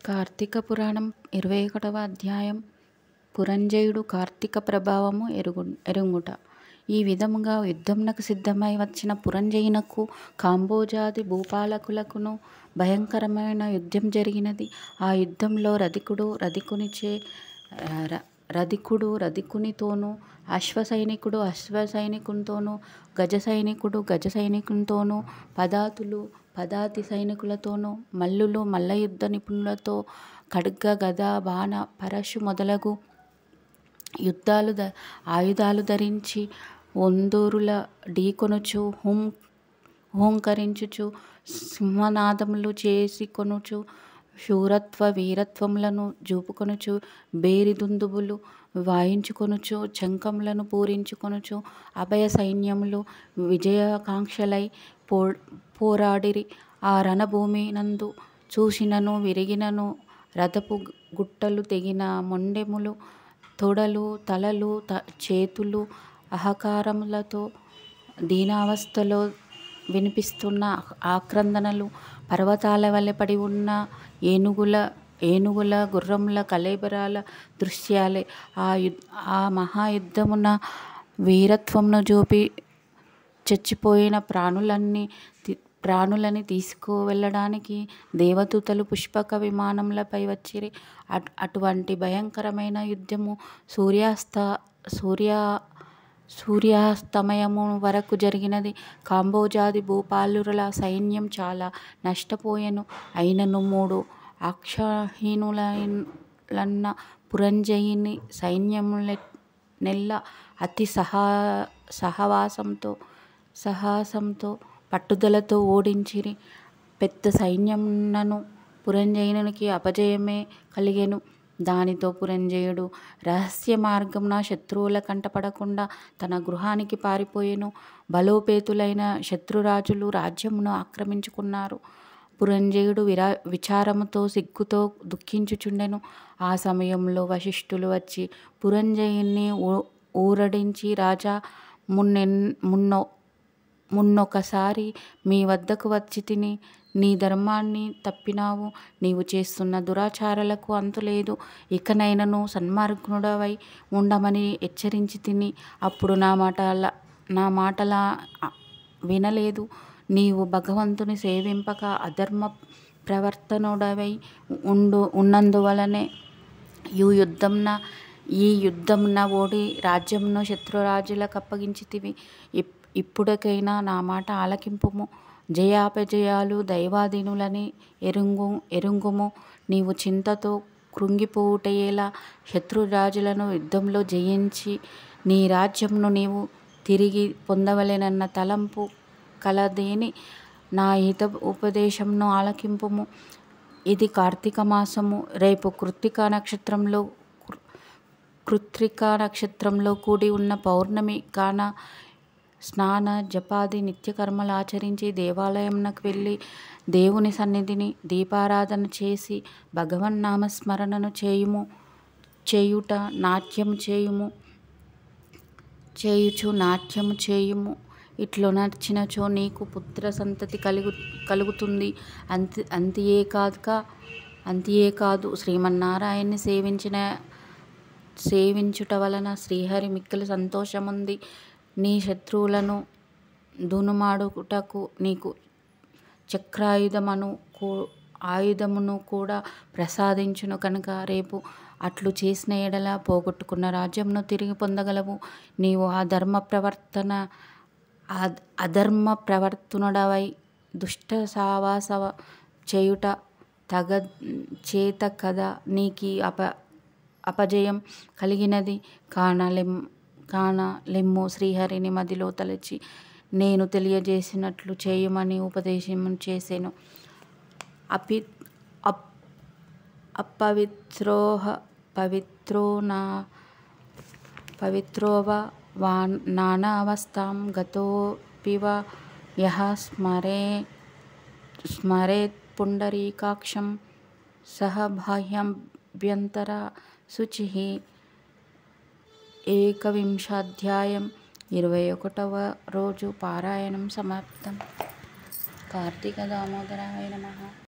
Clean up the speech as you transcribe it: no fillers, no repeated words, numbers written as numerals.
కార్తీక పురాణం 21వ అధ్యాయం పురంజయుడు కార్తీక ప్రభావము ఎరుంగుట. ఈ విధముగా యుద్ధమునకు సిద్ధమై వచ్చిన పురంజయునకు కాంబోజాది భూపాలకులకును భయంకరమైన యుద్ధం జరిగినది. ఆ యుద్ధంలో రధికుడు రధికునితోనూ, అశ్వసైనికుడు అశ్వసైనికునితోనూ, గజసైనికుడు గజసైనికునితోనూ, పదాతులు పదాతి సైనికులతోనూ, మల్లులు మల్లయుద్ధ నిపుణులతో, ఖడ్గ గద బాణ పరశు మొదలగు ఆయుధాలు ధరించి ఒందూరుల ఢీకొనుచు, హూంకరించుచు, సింహనాదములు చేసుకొనుచు, శూరత్వ వీరత్వములను జూపుకొనుచు, బేరి దుందుబులు వాయించుకొనుచు, శంఖములను పూరించుకొనుచు, అభయ సైన్యములు విజయాకాంక్షలై పోరాడిరి. ఆ రణభూమి నందు చూసినను విరిగినను రథపు గుట్టలు తెగిన మొండెములు, తొడలు తలలు చేతులు ఆహాకారములతో దీనావస్థలో వినిపిస్తున్న ఆక్రందనలు, పర్వతాల వలె పడి ఉన్న ఏనుగుల గుర్రముల కళేబరాల దృశ్యాలే. ఆ మహాయుద్ధమున వీరత్వమును చూపి చచ్చిపోయిన ప్రాణులని తీసుకువెళ్ళడానికి దేవదూతలు పుష్పక విమానములపై వచ్చిరి. అటువంటి భయంకరమైన యుద్ధము సూర్యాస్తమయము వరకు జరిగినది. కాంబోజాది భూపాలురుల సైన్యం చాలా నష్టపోయెను. అయినను 3 అక్షహీనులన్న పురంజయుని సైన్యములెల్ల అతి సాహసంతో పట్టుదలతో ఓడించిరి. పెద్ద సైన్యమున్నను పురంజయునికి అపజయమే కలిగెను. దానితో పురంజయుడు రహస్య మార్గమున శత్రువుల కంటపడకుండా తన గృహానికి పారిపోయెను. బలోపేతులైన శత్రురాజులు రాజ్యమును ఆక్రమించుకున్నారు. పురంజయుడు విచారముతో సిగ్గుతో దుఃఖించుచుండెను. ఆ సమయంలో వశిష్ఠులు వచ్చి పురంజయుని ఊరడించి, రాజా, మున్నొకసారి మీ వద్దకు వచ్చితిని. నీ ధర్మాన్ని తప్పినావు. నీవు చేస్తున్న దురాచారాలకు అంతులేదు. ఇకనైనను సన్మార్గుడవై ఉండమని హెచ్చరించితిని. అప్పుడు నా మాటలా వినలేదు. నీవు భగవంతుని సేవింపక అధర్మ ప్రవర్తనుడవై ఉన్నందువలనే ఈ యుద్ధమున ఓడి రాజ్యమును శత్రురాజులకప్పగించితివి. ఇప్పుడికైనా నా మాట ఆలకింపుము. జయాపజయాలు దైవాధీనులని ఎరుంగుము. నీవు చింతతో కృంగిపోవుటయేలా? శత్రురాజులను యుద్ధంలో జయించి నీ రాజ్యమును నీవు తిరిగి పొందవలెనన్న తలంపు కలదేని? నా హిత ఉపదేశమును ఆలకింపుము. ఇది కార్తీక మాసము. రేపు కృత్తికా నక్షత్రంలో కూడి ఉన్న పౌర్ణమి కాన స్నాన జపాది నిత్యకర్మలు ఆచరించి దేవాలయమునకు వెళ్ళి దేవుని సన్నిధిని దీపారాధన చేసి భగవన్నామస్మరణను చేయుచు నాట్యము చేయుము. ఇట్లు నడిచినచో నీకు పుత్ర సంతతి కలుగుతుంది. అంతియే కాదు, శ్రీమన్నారాయణ్ణి సేవించుట వలన శ్రీహరి మిక్కిలి సంతోషముంది. నీ శత్రువులను దునుమాడుటకు నీకు ఆయుధమును కూడా ప్రసాదించును కనుక రేపు అట్లు చేసిన ఎడల పోగొట్టుకున్న రాజ్యమును తిరిగి పొందగలవు. నీవు అధర్మ ప్రవర్తనుడవై దుష్ట సావాస చేయుట చేత కదా నీకీ అపజయం కలిగినది. కానలెమ్ము శ్రీహరిని మదిలో తలచి నేను తెలియజేసినట్లు చేయుమని ఉపదేశము చేసెను. పవిత్రోవ నానావస్థాం గతోపివ యః స్మరేత్ పుండరీకాక్షం సహ బాహ్యాభ్యంతర శుచిః. 21వ అధ్యాయం 21వ రోజు పారాయణం సమాప్తం. కార్తీక దామోదరాయ నమః.